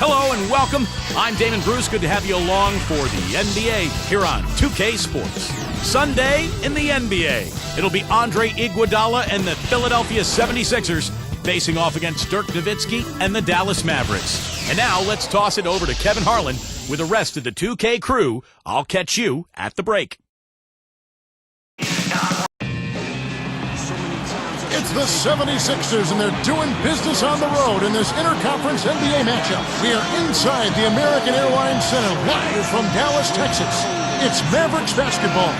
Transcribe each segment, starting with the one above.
Hello and welcome. I'm Damon Bruce. Good to have you along for the NBA here on 2K Sports. Sunday in the NBA. It'll be Andre Iguodala and the Philadelphia 76ers facing off against Dirk Nowitzki and the Dallas Mavericks. And now let's toss it over to Kevin Harlan with the rest of the 2K crew. I'll catch you at the break. It's the 76ers, and they're doing business on the road in this interconference NBA matchup. We are inside the American Airlines Center, live from Dallas, Texas. It's Mavericks basketball,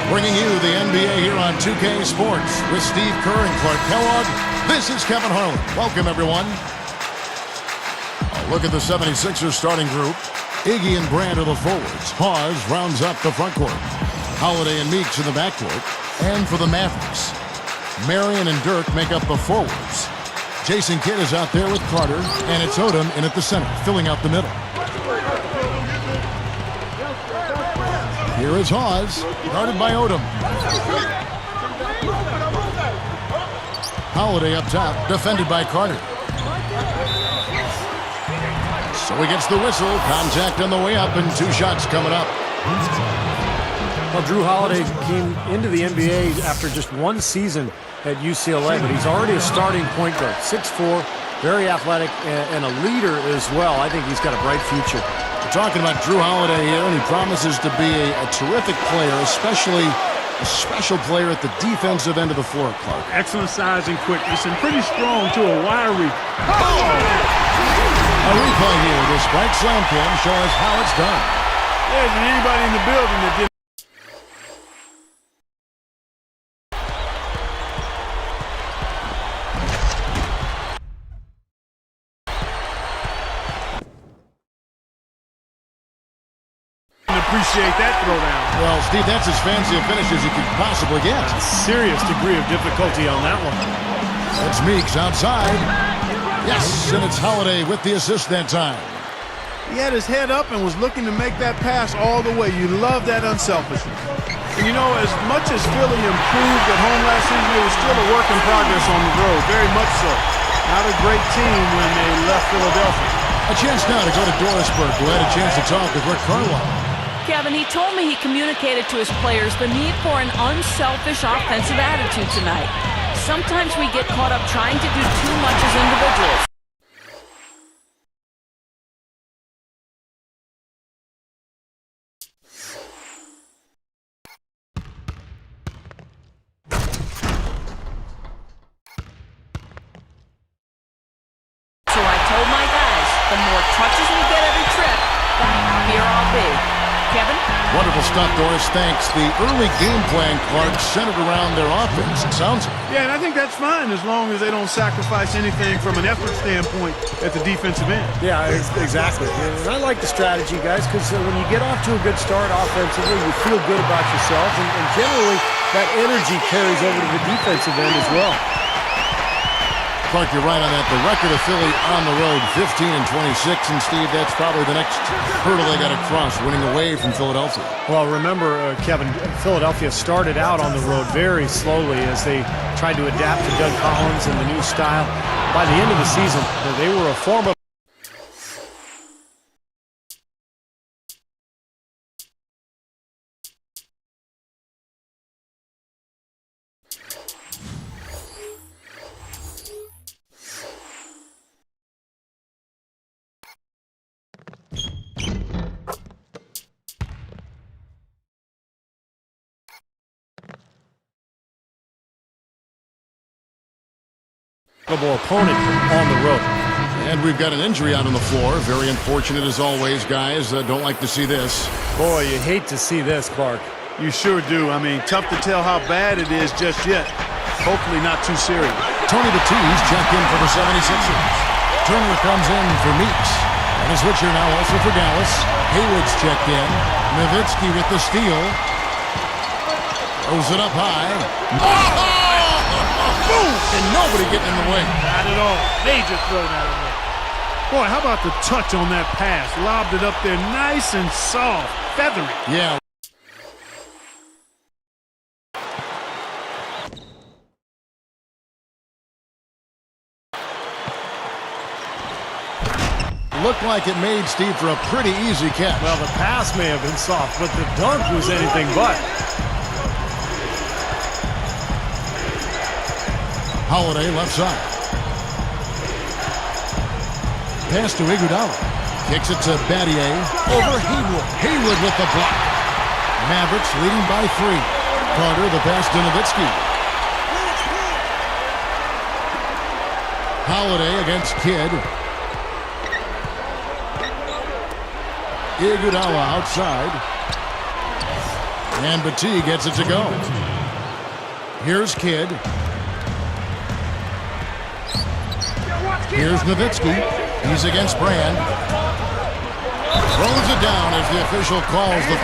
bringing you the NBA here on 2K Sports with Steve Kerr and Clark Kellogg. This is Kevin Harlan. Welcome, everyone. A look at the 76ers starting group. Iggy and Brand are the forwards. Hawes rounds up the front court. Holiday and Meeks in the backcourt. And for the Mavericks, Marion and Dirk make up the forwards. Jason Kidd is out there with Carter, and it's Odom in at the center, filling out the middle. Here is Hawes, guarded by Odom. Holiday up top, defended by Carter. So he gets the whistle, contact on the way up, and 2 shots coming up. Well, Drew Holiday came into the NBA after just 1 season at UCLA, but he's already a starting point guard. 6'4", very athletic, and a leader as well. I think he's got a bright future. We're talking about Drew Holiday here, and he promises to be a terrific player, especially a special player at the defensive end of the floor, Clark. Excellent size and quickness, and pretty strong to a wiry. A replay here. This right slam pin shows us how it's done. There isn't anybody in the building that didn't. Appreciate that throwdown. Well, Steve, that's as fancy a finish as you could possibly get. Serious degree of difficulty on that one. It's Meeks outside. Yes, and it's Holiday with the assist that time. He had his head up and was looking to make that pass all the way. You love that unselfishness. And you know, as much as Philly improved at home last season, it was still a work in progress on the road, very much so. Not a great team when they left Philadelphia. A chance now to go to Dorisburg, who had a chance to talk with Rick Carlisle. Kevin, he told me he communicated to his players the need for an unselfish offensive attitude tonight. Sometimes we get caught up trying to do too much as individuals. So I told my guys, the more touches we get every trip, the happier I'll be. Kevin? Wonderful stuff, Doris. Thanks. The early game plan, Clark, centered around their offense. It sounds like. Yeah, and I think that's fine as long as they don't sacrifice anything from an effort standpoint at the defensive end. Yeah, exactly. And I like the strategy, guys, because when you get off to a good start offensively, you feel good about yourselves, and generally that energy carries over to the defensive end as well. Clark, you're right on that. The record of Philly on the road, 15-26, and Steve, that's probably the next hurdle they got to cross, winning away from Philadelphia. Well, remember, Kevin, Philadelphia started out on the road very slowly as they tried to adapt to Doug Collins and the new style. By the end of the season, they were a formidable. Opponent on the road. And we've got an injury out on the floor. Very unfortunate as always, guys. Don't like to see this. Boy, you hate to see this, Clark. You sure do. I mean, tough to tell how bad it is just yet. Hopefully not too serious. Tony Batiste checked in for the 76ers. Turner comes in for Meeks. And a switcher now also for Dallas. Hayward's checked in. Nowitzki with the steal. Throws it up high. Boom! And nobody getting in the way. Not at all. Major throw down there. Boy, how about the touch on that pass? Lobbed it up there nice and soft. Feathery. Yeah. looked like it made, Steve, for a pretty easy catch. Well, the pass may have been soft, but the dunk was anything but. Holiday left side. Pass to Iguodala. Kicks it to Battier. Over Haywood. Haywood with the block. Mavericks leading by 3. Carter, the pass to Nowitzki. Holiday against Kidd. Iguodala outside. And Battie gets it to go. Here's Kidd. Here's Nowitzki. He's against Brand. Throws it down as the official calls the...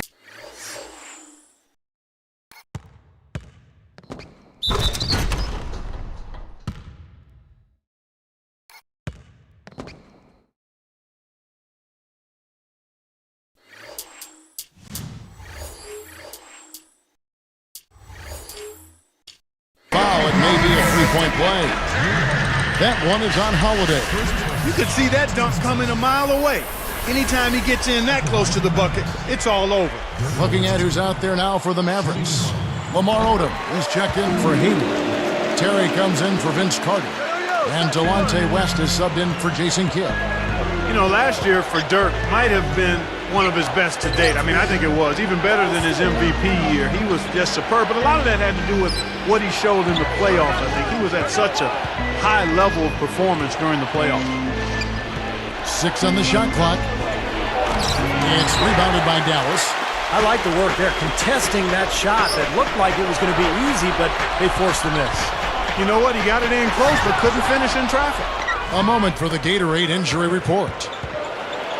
foul. It may be a three-point play. That one is on Holiday. You could see that dunk coming a mile away. Anytime he gets in that close to the bucket, it's all over. Looking at who's out there now for the Mavericks. Lamar Odom is checked in for Haywood. Terry comes in for Vince Carter. And Delonte West is subbed in for Jason Kidd. You know, last year for Dirk might have been one of his best to date. I mean, I think it was. Even better than his MVP year. He was just superb. But a lot of that had to do with what he showed in the playoffs, I think. He was at such a high level of performance during the playoffs. 6 on the shot clock. It's rebounded by Dallas. I like the work there, contesting that shot that looked like it was going to be easy, but they forced the miss. You know what? He got it in close, but couldn't finish in traffic. A moment for the Gatorade injury report.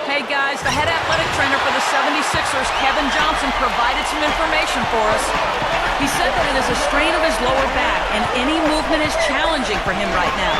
Hey guys, the head athletic trainer for the 76ers, Kevin Johnson, provided some information for us. He said that it is a strain of his lower back, and any movement is challenging for him right now.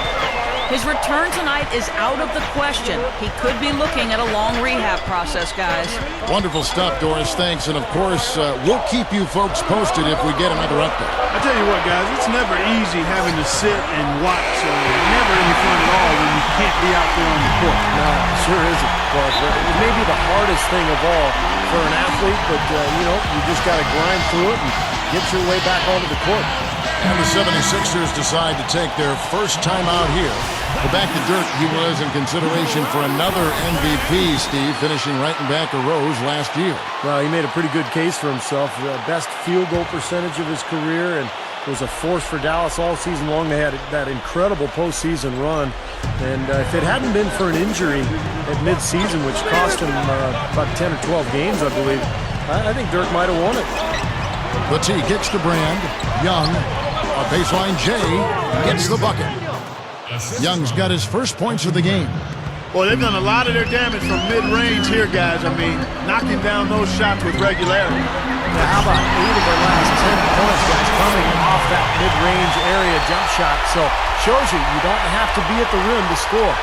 His return tonight is out of the question. He could be looking at a long rehab process, guys. Wonderful stuff, Doris. Thanks. And, of course, we'll keep you folks posted if we get another update. I tell you what, guys, it's never easy having to sit and watch. Never any fun at all when you can't be out there on the court. No, it sure isn't. But it may be the hardest thing of all for an athlete, but, you just got to grind through it and get your way back onto the court. And the 76ers decide to take their first time out here. But back to Dirk, he was in consideration for another MVP, Steve, finishing right in back of Rose last year. Well, he made a pretty good case for himself. Best field goal percentage of his career, and was a force for Dallas all season long. They had that incredible postseason run. And if it hadn't been for an injury at midseason, which cost him about 10 or 12 games, I believe, I think Dirk might have won it. Battie kicks to Brand. Young, a baseline J, gets the bucket. Young's got his first points of the game. Well, they've done a lot of their damage from mid-range here, guys. I mean, knocking down those shots with regularity. Now, how about 8 of their last 10 points, guys, coming off that mid-range area jump shot? So, shows you don't have to be at the rim to score.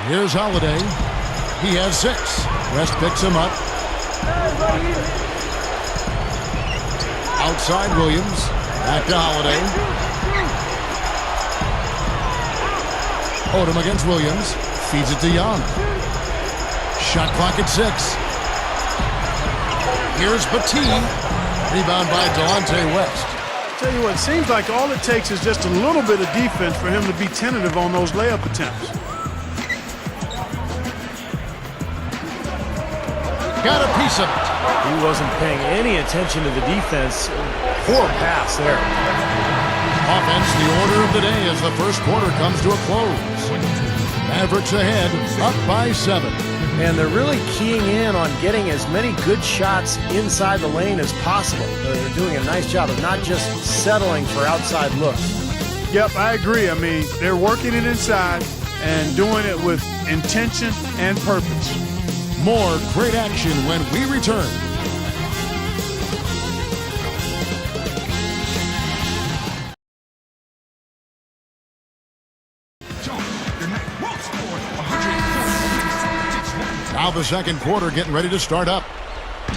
Here's Holiday. He has 6. West picks him up. Outside Williams. Back to Holiday. Odom against Williams. Feeds it to Young. Shot clock at 6. Here's Battie. Rebound by Delonte West. Tell you what, it seems like all it takes is just a little bit of defense for him to be tentative on those layup attempts. Got a piece of it. He wasn't paying any attention to the defense. Poor pass there. Offense, the order of the day as the first quarter comes to a close. Mavericks ahead, up by 7. And they're really keying in on getting as many good shots inside the lane as possible. They're doing a nice job of not just settling for outside looks. Yep, I agree. I mean, they're working it inside and doing it with intention and purpose. More great action when we return. Now the second quarter getting ready to start up.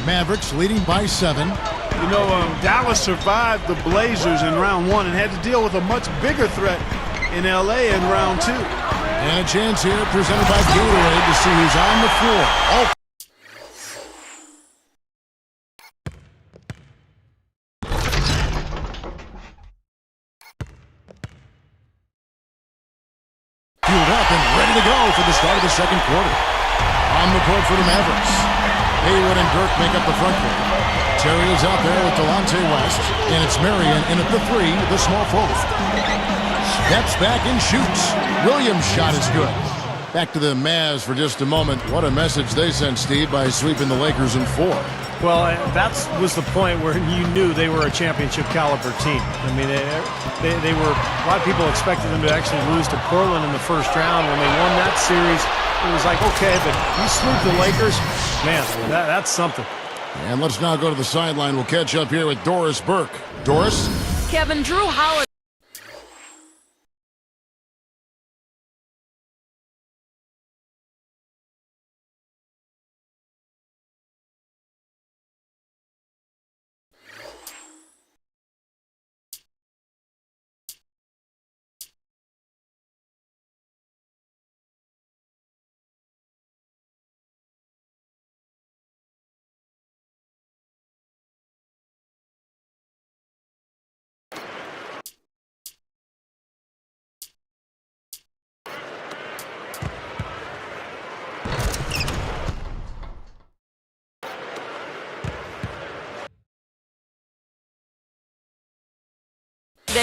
Mavericks leading by 7. You know, Dallas survived the Blazers in round 1 and had to deal with a much bigger threat in L.A. in round 2. And a chance here presented by Gatorade to see who's on the floor. Oh. Fueled up and ready to go for the start of the second quarter. On the court for the Mavericks. Haywood and Dirk make up the front court. Terry is out there with Delonte West, and it's Marion in at the 3, the small forward. Steps back and shoots. Williams' shot is good. Back to the Mavs for just a moment. What a message they sent, Steve, by sweeping the Lakers in 4. Well, that was the point where you knew they were a championship caliber team. I mean, they were, a lot of people expected them to actually lose to Portland in the first round. When they won that series, it was like, okay, but you sweep the Lakers, man, that's something. And let's now go to the sideline. We'll catch up here with Doris Burke. Doris? Kevin, Drew Holiday.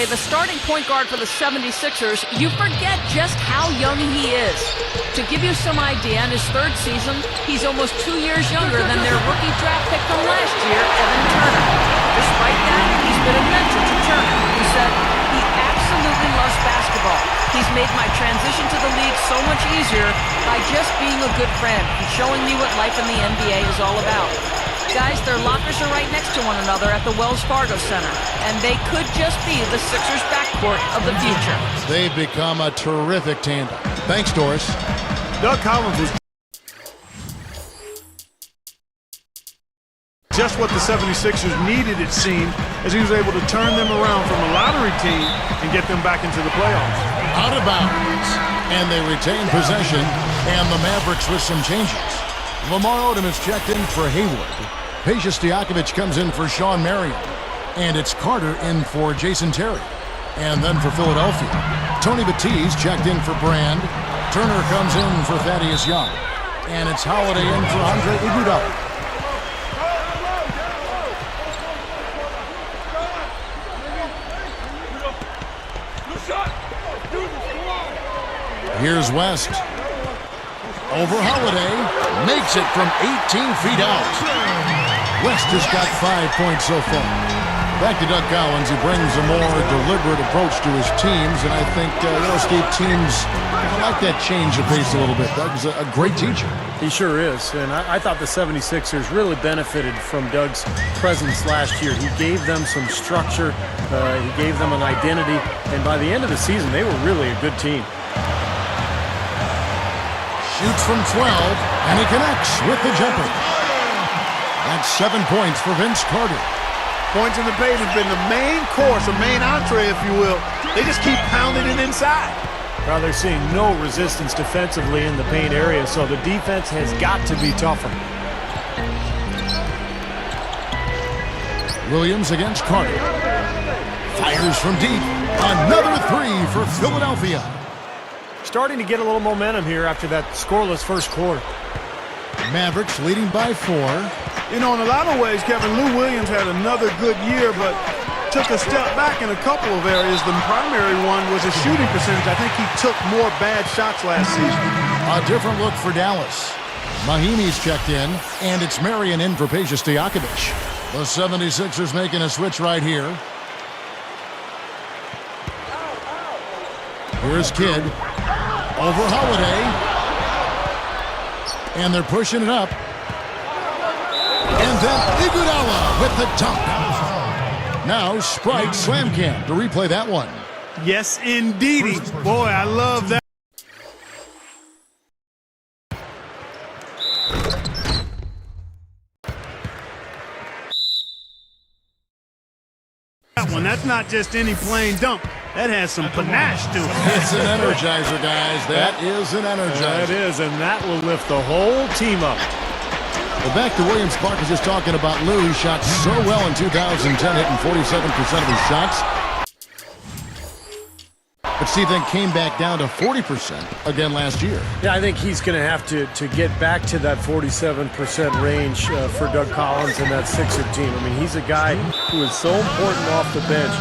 The starting point guard for the 76ers, you forget just how young he is. To give you some idea, in his third season, he's almost 2 years younger than their rookie draft pick from last year, Evan Turner. Despite that, he's been a mentor to Turner, who said he absolutely loves basketball. He's made my transition to the league so much easier by just being a good friend and showing me what life in the NBA is all about. Guys, their lockers are right next to one another at the Wells Fargo Center, and they could just be the Sixers' backcourt of the future. They've become a terrific tandem. Thanks, Doris. Doug Collins was just what the 76ers needed, it seemed, as he was able to turn them around from a lottery team and get them back into the playoffs. Out of bounds, and they retain possession, and the Mavericks with some changes. Lamar Odom is checked in for Haywood. Peja Stojakovic comes in for Sean Marion. And it's Carter in for Jason Terry. And then for Philadelphia, Tony Batiste checked in for Brand. Turner comes in for Thaddeus Young. And it's Holiday in for Andre Iguodala. Here's West. Over Holiday. Makes it from 18 feet out. West has got 5 points so far. Back to Doug Collins, who brings a more deliberate approach to his teams. And I think, Steve, teams like that change of pace a little bit. Doug's a great teacher. He sure is. And I thought the 76ers really benefited from Doug's presence last year. He gave them some structure. He gave them an identity. And by the end of the season, they were really a good team. Shoots from 12, and he connects with the jumper. That's 7 points for Vince Carter. Points in the paint has been the main course, or main entree, if you will. They just keep pounding it inside. Well, they're seeing no resistance defensively in the paint area, so the defense has got to be tougher. Williams against Carter. Fires from deep. Another 3 for Philadelphia. Starting to get a little momentum here after that scoreless first quarter. Mavericks leading by 4. You know, in a lot of ways, Kevin, Lou Williams had another good year, but took a step back in a couple of areas. The primary one was his shooting percentage. I think he took more bad shots last season. A different look for Dallas. Mahimi's checked in, and it's Marion in for Peja Stojakovic. The 76ers making a switch right here. Here's Kidd. Over Holiday. And they're pushing it up. And then Iguodala with the dunk. Now Sprite slam cam to replay that one. Yes, indeedy. Boy, I love that. one. That's not just any plain dunk. That has some panache to it. It's an energizer, guys. That is an energizer. That is, and that will lift the whole team up. Well, back to Williams. Clark was just talking about Lou. He shot so well in 2010, hitting 47% of his shots. But Steve then came back down to 40% again last year. Yeah, I think he's going to have to get back to that 47% range for Doug Collins and that Sixer team. I mean, he's a guy who is so important off the bench,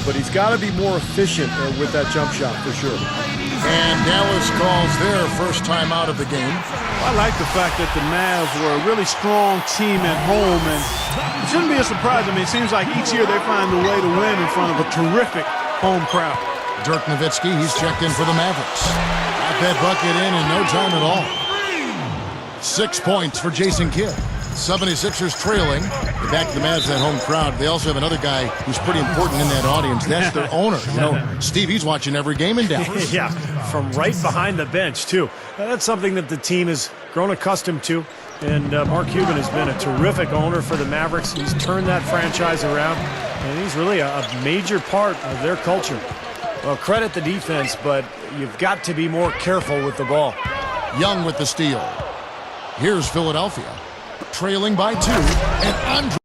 but he's got to be more efficient with that jump shot for sure. And Dallas calls their first time out of the game. I like the fact that the Mavs were a really strong team at home, and it shouldn't be a surprise. I mean, it seems like each year they find a way to win in front of a terrific home crowd. Dirk Nowitzki, he's checked in for the Mavericks. Got that bucket in no time at all. 6 points for Jason Kidd. 76ers trailing. Back to the Mavs, that home crowd. They also have another guy who's pretty important in that audience. That's their owner. You know, Steve, he's watching every game in Dallas. Yeah, from right behind the bench, too. That's something that the team has grown accustomed to. And Mark Cuban has been a terrific owner for the Mavericks. He's turned that franchise around, and he's really a major part of their culture. Well, credit the defense, but you've got to be more careful with the ball. Young with the steal. Here's Philadelphia, trailing by 2, and Andre.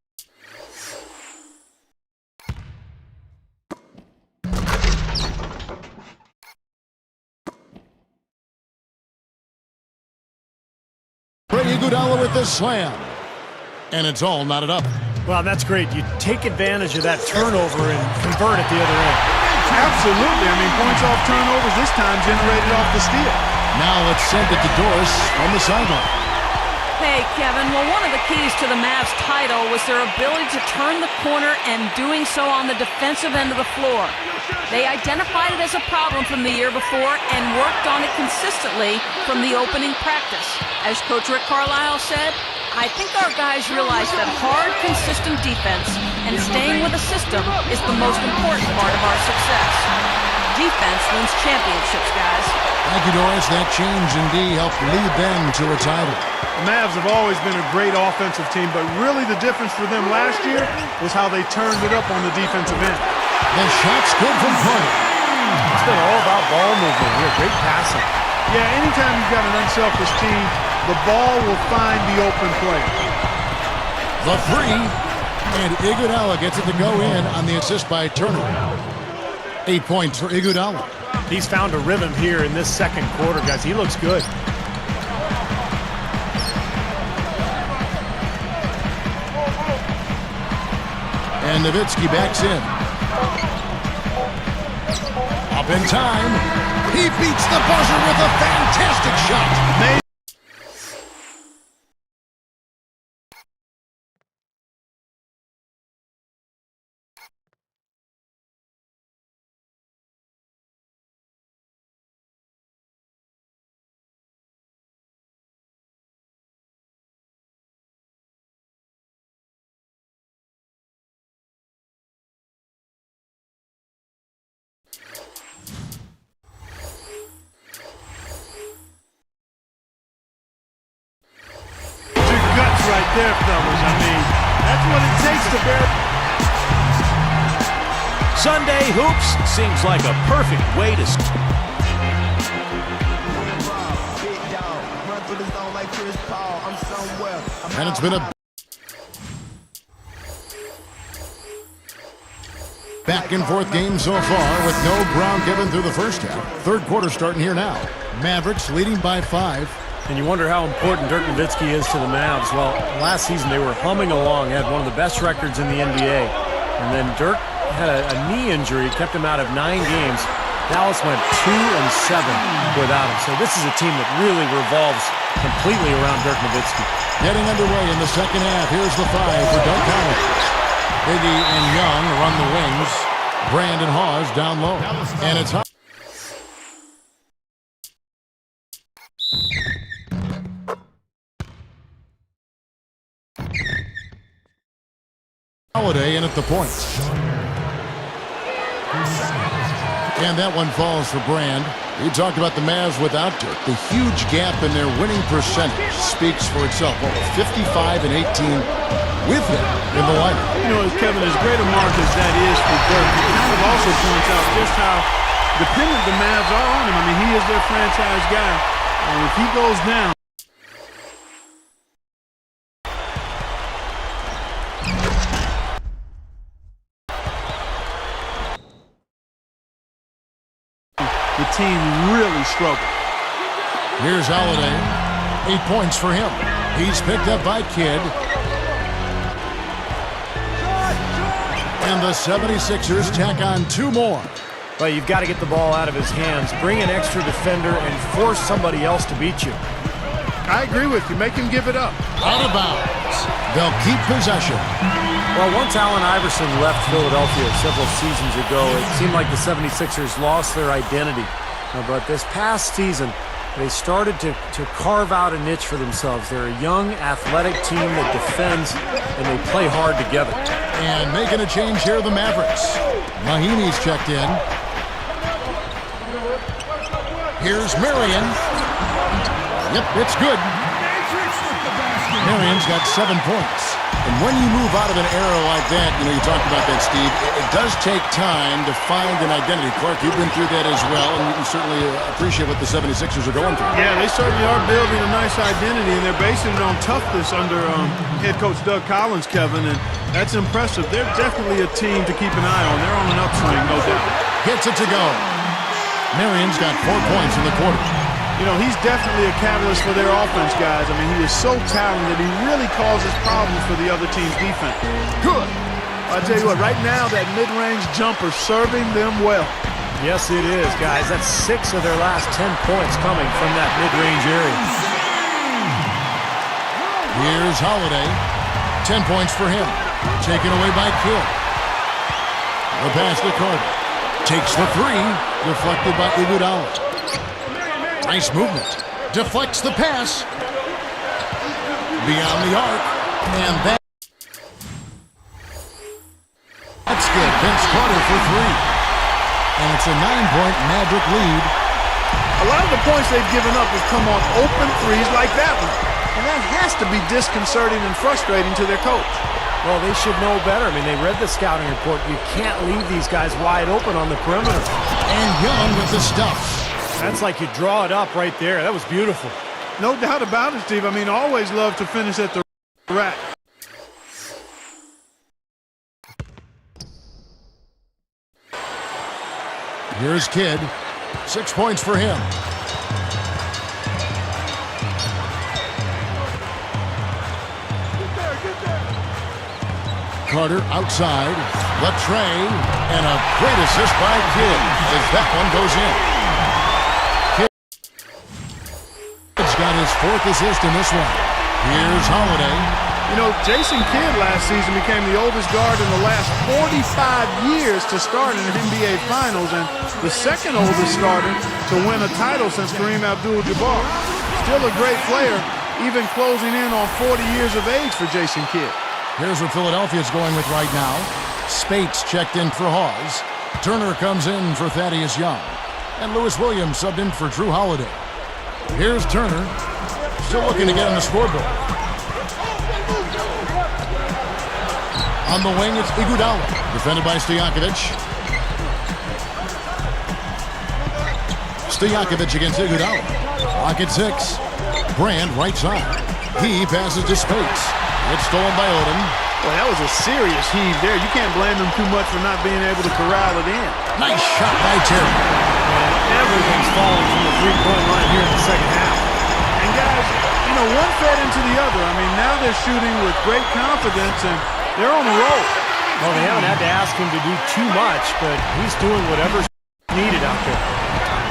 Iguodala with the slam. And it's all knotted up. Well, that's great. You take advantage of that turnover and convert at the other end. Absolutely. I mean, points off turnovers this time generated off the steal. Now let's send it to Doris on the sideline. Hey, Kevin, well, one of the keys to the Mavs' title was their ability to turn the corner and doing so on the defensive end of the floor. They identified it as a problem from the year before and worked on it consistently from the opening practice. As Coach Rick Carlisle said, I think our guys realize that hard, consistent defense and staying with a system is the most important part of our success. Defense wins championships, guys. Thank you, Doris. That change indeed helped lead them to a title. The Mavs have always been a great offensive team, but really the difference for them last year was how they turned it up on the defensive end. The shot's good from Carter. It's been all about ball movement here. Great passing. Yeah, anytime you've got an unselfish team, the ball will find the open player. The three, and Iguodala gets it to go in on the assist by Turner. 8 points for Iguodala. He's found a rhythm here in this second quarter, guys. He looks good. And Nowitzki backs in. Up in time. He beats the buzzer with a fantastic shot. Right there, fellas. I mean, that's what it takes to bear. Sunday Hoops seems like a perfect way to... And it's been a back and forth game so far with no ground given through the first half. Third quarter starting here now. Mavericks leading by 5. And you wonder how important Dirk Nowitzki is to the Mavs. Well, last season they were humming along, had one of the best records in the NBA. And then Dirk had a knee injury, kept him out of 9 games. Dallas went 2-7 without him. So this is a team that really revolves completely around Dirk Nowitzki. Getting underway in the second half. Here's the 5 for Doug Collins. Biggie and Young run the wings. Brandon Hawes down low. And it's Holiday in at the point. And that one falls for Brand. We talked about the Mavs without Dirk. The huge gap in their winning percentage speaks for itself. 55 and 18 with him in the lineup. You know, Kevin, as great a mark as that is for Dirk, it kind of also points out just how dependent the Mavs are on him. I mean, he is their franchise guy. And if he goes down, the team really struggled. Here's Holiday. 8 points for him. He's picked up by Kidd. And the 76ers tack on 2 more. Well, you've got to get the ball out of his hands, bring an extra defender, and force somebody else to beat you. I agree with you. Make him give it up. Out of bounds. They'll keep possession. Well, once Allen Iverson left Philadelphia several seasons ago, it seemed like the 76ers lost their identity. But this past season, they started to carve out a niche for themselves. They're a young, athletic team that defends, and they play hard together. And making a change here, the Mavericks. Mahinmi's checked in. Here's Marion. Yep, it's good. Marion's got 7 points. And when you move out of an era like that, you know, you talked about that, Steve, it does take time to find an identity. Clark, you've been through that as well, and you can certainly appreciate what the 76ers are going through. Yeah, they certainly are building a nice identity, and they're basing it on toughness under head coach Doug Collins, Kevin, and that's impressive. They're definitely a team to keep an eye on. They're on an upswing, no doubt. Hits it to go. Marion's got 4 points in the quarter. You know, he's definitely a catalyst for their offense, guys. I mean, he is so talented. He really causes problems for the other team's defense. Good. I tell you what, right now, that mid-range jumper serving them well. Yes, it is, guys. That's 6 of their last 10 points coming from that mid-range area. Here's Holiday. 10 points for him. Taken away by Kidd. The pass to Carter. Takes the 3. Deflected by Iguodala. Nice movement. Deflects the pass. Beyond the arc. And that's good. Vince Carter for 3. And it's a 9-point Maverick lead. A lot of the points they've given up have come on open threes like that one. And that has to be disconcerting and frustrating to their coach. Well, they should know better. I mean, they read the scouting report. You can't leave these guys wide open on the perimeter. And Young with the stuff. That's like you draw it up right there. That was beautiful. No doubt about it, Steve. I mean, always love to finish at the rack. Here's Kidd. 6 points for him. Carter outside. The tray. And a great assist by Kidd as that one goes in. Kidd's got his 4th assist in this one. Here's Holiday. You know, Jason Kidd last season became the oldest guard in the last 45 years to start in an NBA Finals and the 2nd oldest starter to win a title since Kareem Abdul-Jabbar. Still a great player, even closing in on 40 years of age for Jason Kidd. Here's what Philadelphia's going with right now. Spates checked in for Hawes. Turner comes in for Thaddeus Young. And Lewis Williams subbed in for Drew Holiday. Here's Turner. Still looking to get on the scoreboard. On the wing, it's Iguodala. Defended by Stojakovic. Stojakovic against Iguodala. Clock at 6. Brand right side. He passes to Spates. It's stolen by Odom. Well, that was a serious heave there. You can't blame them too much for not being able to corral it in. Nice shot by Terry. And everything's falling from the three-point line here in the second half. And guys, you know, one fed into the other. I mean, now they're shooting with great confidence, and they're on the roll. Well, they haven't had to ask him to do too much, but he's doing whatever's needed out there.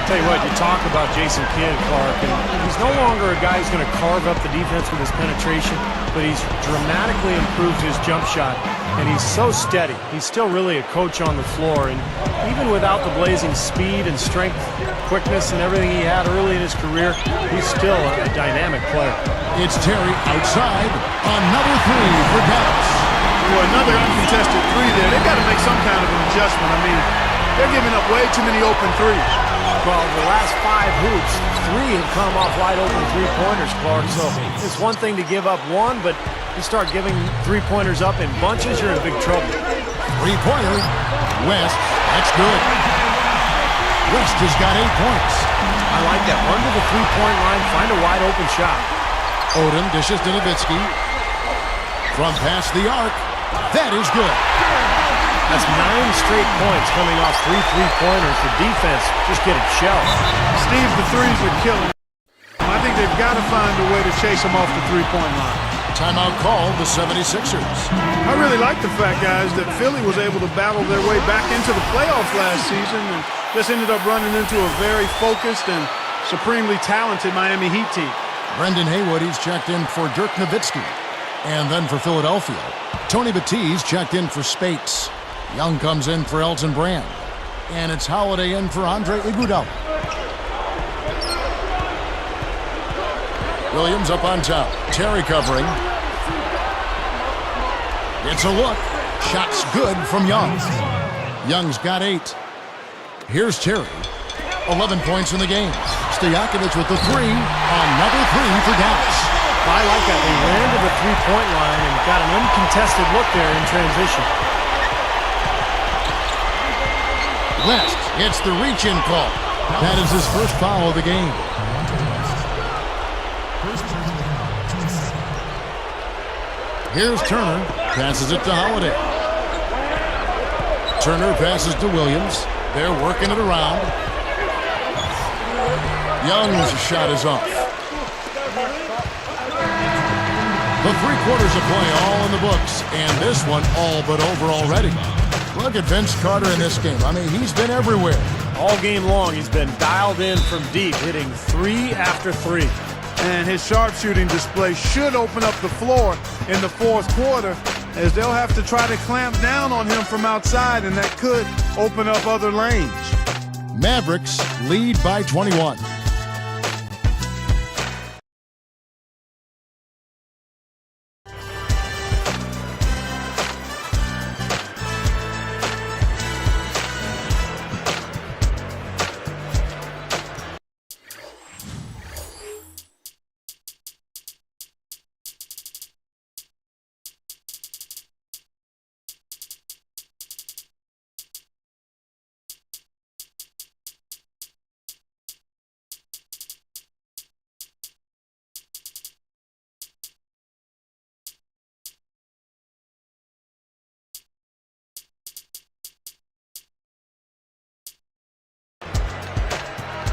Tell you what, you talk about Jason Kidd, Clark, and he's no longer a guy who's going to carve up the defense with his penetration, but he's dramatically improved his jump shot, and he's so steady. He's still really a coach on the floor, and even without the blazing speed and strength, quickness, and everything he had early in his career, he's still a dynamic player. It's Terry outside. Another 3 for Dallas. Boy, another uncontested 3 there. They've got to make some kind of an adjustment. I mean, They're giving up way too many open threes. Well, the last 5 hoops, 3 have come off wide open three-pointers, Clark. So it's one thing to give up one, but you start giving three-pointers up in bunches, you're in big trouble. Three-pointer. West. That's good. West has got 8 points. I like that. Run to the three-point line, find a wide open shot. Odom dishes to Nowitzki. From past the arc. That is good. That's 9 straight points coming off 3 three-pointers. The defense just getting shelled. Steve, the threes are killing. I think they've got to find a way to chase them off the three-point line. Timeout called the 76ers. I really like the fact, guys, that Philly was able to battle their way back into the playoffs last season and just ended up running into a very focused and supremely talented Miami Heat team. Brendan Haywood, he's checked in for Dirk Nowitzki. And then for Philadelphia, Tony Batiste checked in for Spates. Young comes in for Elton Brand. And it's Holiday in for Andre Iguodala. Williams up on top. Terry covering. It's a look. Shot's good from Young. Young's got 8. Here's Terry. 11 points in the game. Stojakovic with the 3. Another 3 for Dallas. I like that. They ran to the three-point line and got an uncontested look there in transition. West gets the reach-in call. That is his first foul of the game. Here's Turner. Passes it to Holiday. Turner passes to Williams. They're working it around. Young's shot is off. The 3 quarters of play all in the books, and this one all but over already. Look at Vince Carter in this game. I mean, he's been everywhere. All game long, he's been dialed in from deep, hitting 3 after 3. And his sharpshooting display should open up the floor in the fourth quarter, as they'll have to try to clamp down on him from outside, and that could open up other lanes. Mavericks lead by 21.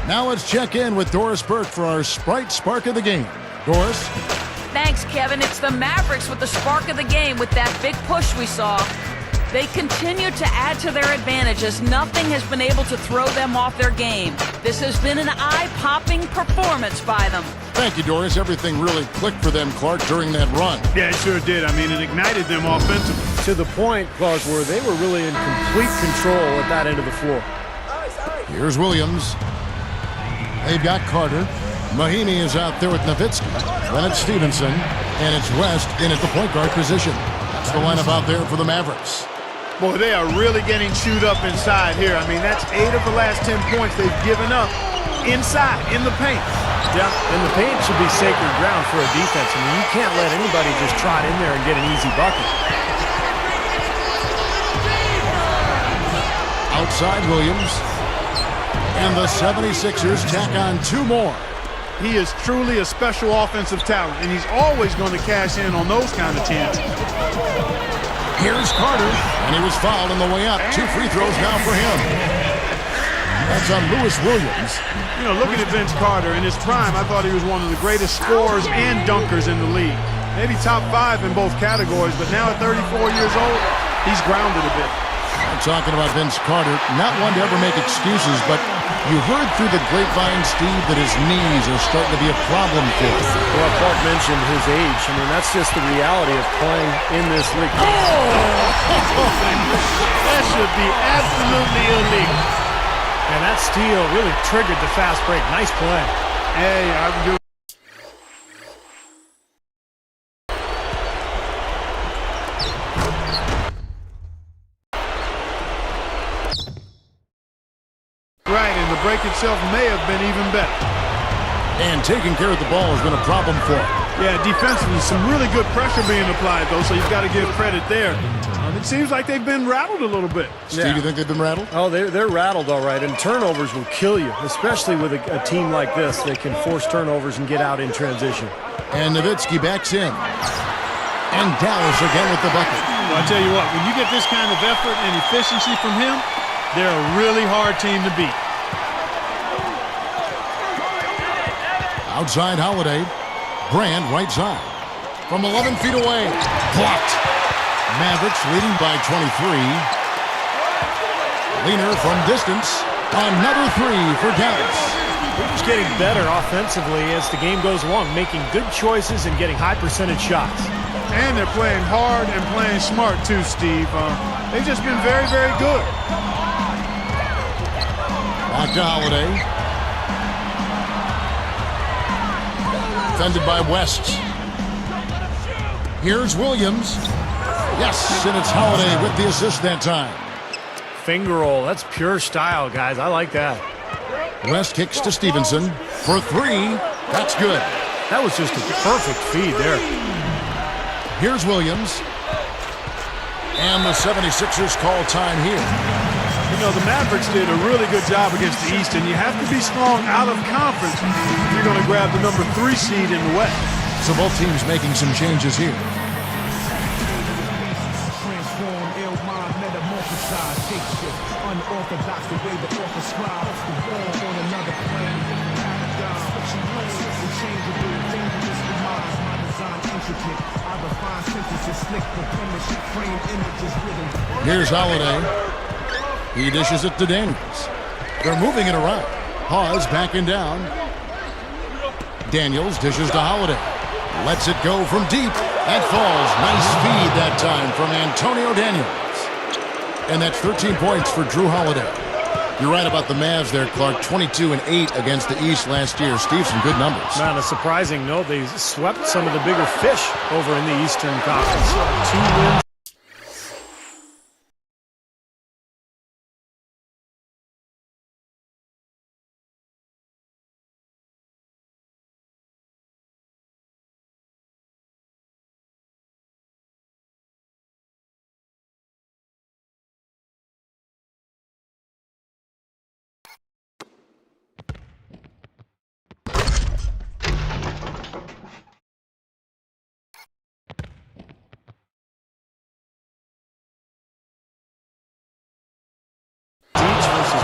Now let's check in with Doris Burke for our Sprite Spark of the game. Doris? Thanks, Kevin. It's the Mavericks with the spark of the game with that big push we saw. They continue to add to their advantage as nothing has been able to throw them off their game. This has been an eye-popping performance by them. Thank you, Doris. Everything really clicked for them, Clark, during that run. Yeah, it sure did. I mean, it ignited them offensively. To the point, Clark, where they were really in complete control at that end of the floor. Here's Williams. They've got Carter. Mahinmi is out there with Nowitzki. Then it's Stevenson. And it's West in at the point guard position. That's the lineup out there for the Mavericks. Boy, they are really getting chewed up inside here. I mean, that's 8 of the last 10 points they've given up inside, in the paint. Yeah, and the paint should be sacred ground for a defense. I mean, you can't let anybody just trot in there and get an easy bucket. Outside Williams. And the 76ers tack on 2 more. He is truly a special offensive talent, and he's always going to cash in on those kind of chances. Here's Carter, and he was fouled on the way up. 2 free throws now for him. That's on Lewis Williams. You know, looking at Vince Carter, in his prime, I thought he was one of the greatest scorers and dunkers in the league. Maybe top 5 in both categories, but now at 34 years old, he's grounded a bit. I'm talking about Vince Carter, not one to ever make excuses, but you heard through the grapevine, Steve, that his knees are starting to be a problem for him. Well, Clark mentioned his age. I mean, that's just the reality of playing in this league. That should be absolutely illegal. And that steal really triggered the fast break. Nice play. Hey, I can do the break itself may have been even better. And taking care of the ball has been a problem for him. Yeah, defensively, some really good pressure being applied, though, so you've got to give credit there. It seems like they've been rattled a little bit. Steve, you think they've been rattled? Oh, they're rattled all right, and turnovers will kill you, especially with a team like this that can force turnovers and get out in transition. And Nowitzki backs in. And Dallas again with the bucket. Well, I tell you what, when you get this kind of effort and efficiency from him, they're a really hard team to beat. Outside Holiday. Brand right side. From 11 feet away. Blocked. Mavericks leading by 23. Leaner from distance. Another three for Dallas. They're just getting better offensively as the game goes along, making good choices and getting high percentage shots. And they're playing hard and playing smart too, Steve. They've just been very, very good. Back to Holiday. Defended by West. Here's Williams. Yes, and it's Holiday with the assist that time. Finger roll, that's pure style, guys. I like that. West kicks to Stevenson for three. That's good. That was just a perfect feed there. Here's Williams. And the 76ers call time here. You know, the Mavericks did a really good job against the East, and you have to be strong out of conference if you're going to grab the number 3 seed in the West. So both teams making some changes here. Here's Holiday. He dishes it to Daniels. They're moving it around. Hawes backing down. Daniels dishes to Holiday. Lets it go from deep. That falls. Nice feed that time from Antonio Daniels. And that's 13 points for Drew Holiday. You're right about the Mavs there, Clark. 22 and 8 against the East last year. Steve, some good numbers. Not a surprising note. They swept some of the bigger fish over in the Eastern Conference. 2 wins.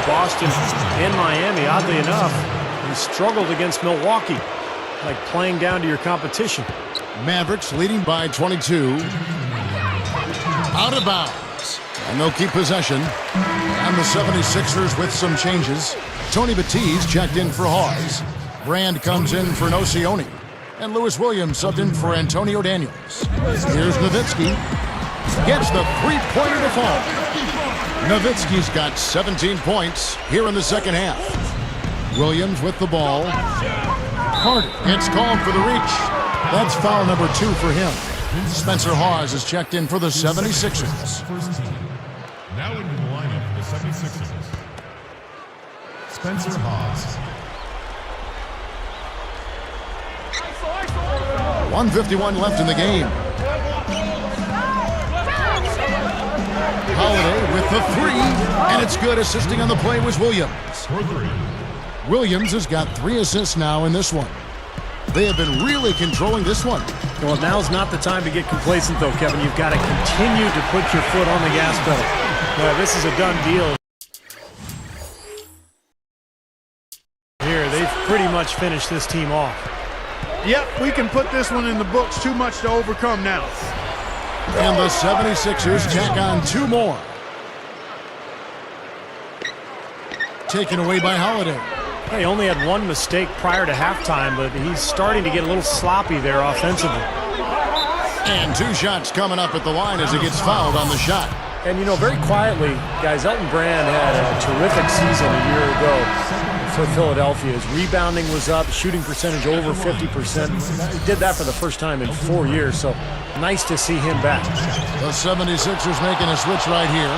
Boston and Miami, oddly enough, he struggled against Milwaukee, like playing down to your competition. Mavericks leading by 22. Out of bounds. And they'll keep possession. And the 76ers with some changes. Tony Batiste checked in for Hawes. Brand comes in for Nocioni. And Lewis Williams subbed in for Antonio Daniels. Here's Nowitzki. Gets the three-pointer to fall. Nowitzki's got 17 points here in the second half. Williams with the ball. Carter gets called for the reach. That's foul number 2 for him. Spencer Hawes is checked in for the 76ers. Now into the lineup for the 76ers. Spencer Hawes. 1:51 left in the game. Holiday with the 3, and it's good. Assisting on the play was Williams. Williams has got 3 assists now in this one. They have been really controlling this one. Well, now's not the time to get complacent, though, Kevin. You've got to continue to put your foot on the gas pedal. This is a done deal. Here, they've pretty much finished this team off. Yep, we can put this one in the books. Too much to overcome now. And the 76ers tack on 2 more. Taken away by Holiday. He only had 1 mistake prior to halftime, but he's starting to get a little sloppy there offensively. And 2 shots coming up at the line as he gets fouled on the shot. And, you know, very quietly, guys, Elton Brand had a terrific season a year ago for Philadelphia. His rebounding was up, shooting percentage over 50%. He did that for the first time in 4 years, so nice to see him back. The 76ers making a switch right here.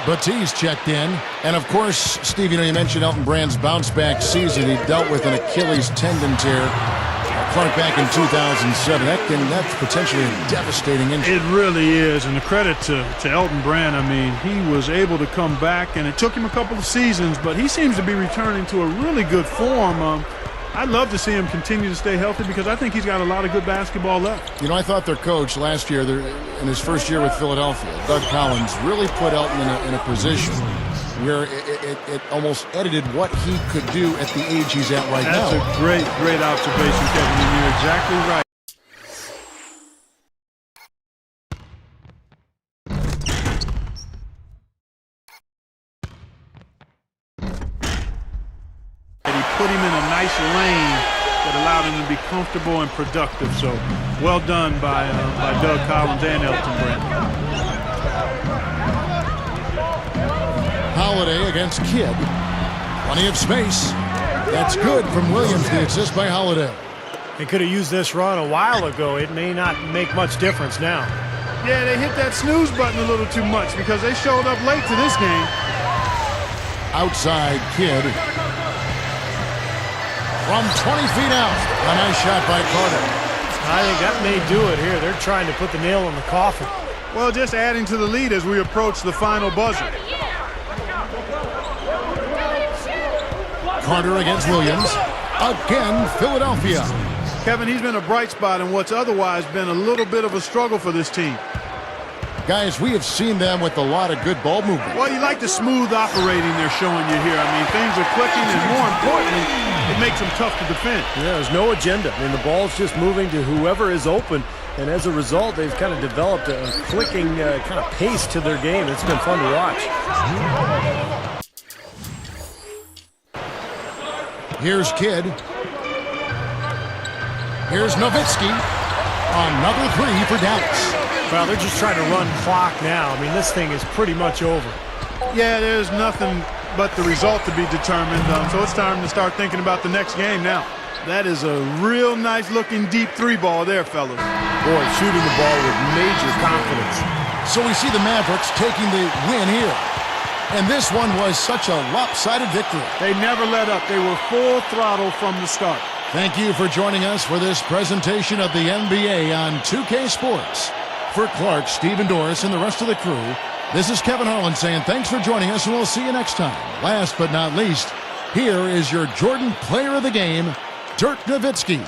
Batiste checked in. And, of course, Steve, you mentioned Elton Brand's bounce-back season. He dealt with an Achilles tendon tear. Clark back in 2007. That's potentially a devastating injury. It really is, and the credit to Elton Brand. I mean, he was able to come back, and it took him a couple of seasons, but he seems to be returning to a really good form. I'd love to see him continue to stay healthy because I think he's got a lot of good basketball left. I thought their coach last year, in his first year with Philadelphia, Doug Collins, really put Elton in a position where it almost edited what he could do at the age he's at right now. That's a great observation, Kevin, and you're exactly right. Put him in a nice lane that allowed him to be comfortable and productive. So well done by Doug Collins and Elton Brand. Holiday against Kidd. Plenty of space. That's good from Williams. The assist by Holiday. They could have used this run a while ago. It may not make much difference now. Yeah, they hit that snooze button a little too much because they showed up late to this game. Outside Kidd. From 20 feet out. A nice shot by Carter. I think that may do it here. They're trying to put the nail in the coffin. Well, just adding to the lead as we approach the final buzzer. Carter against Williams. Again, Philadelphia. Kevin, he's been a bright spot in what's otherwise been a little bit of a struggle for this team. Guys, we have seen them with a lot of good ball movement. Well, you like the smooth operating they're showing you here. I mean, things are clicking, and more importantly, it makes them tough to defend. Yeah, there's no agenda. I mean, the ball's just moving to whoever is open, and as a result, they've kind of developed a clicking kind of pace to their game. It's been fun to watch. Here's Kidd. Here's Nowitzki. Another three for Dallas. Well, they're just trying to run clock now. I mean, this thing is pretty much over. Yeah, there's nothing but the result to be determined. So it's time to start thinking about the next game now. That is a real nice-looking deep three ball there, fellas. Boy, shooting the ball with major confidence. So we see the Mavericks taking the win here. And this one was such a lopsided victory. They never let up. They were full throttle from the start. Thank you for joining us for this presentation of the NBA on 2K Sports. For Clark, Stephen Doris, and the rest of the crew, this is Kevin Harlan saying thanks for joining us, and we'll see you next time. Last but not least, here is your Jordan Player of the Game, Dirk Nowitzki.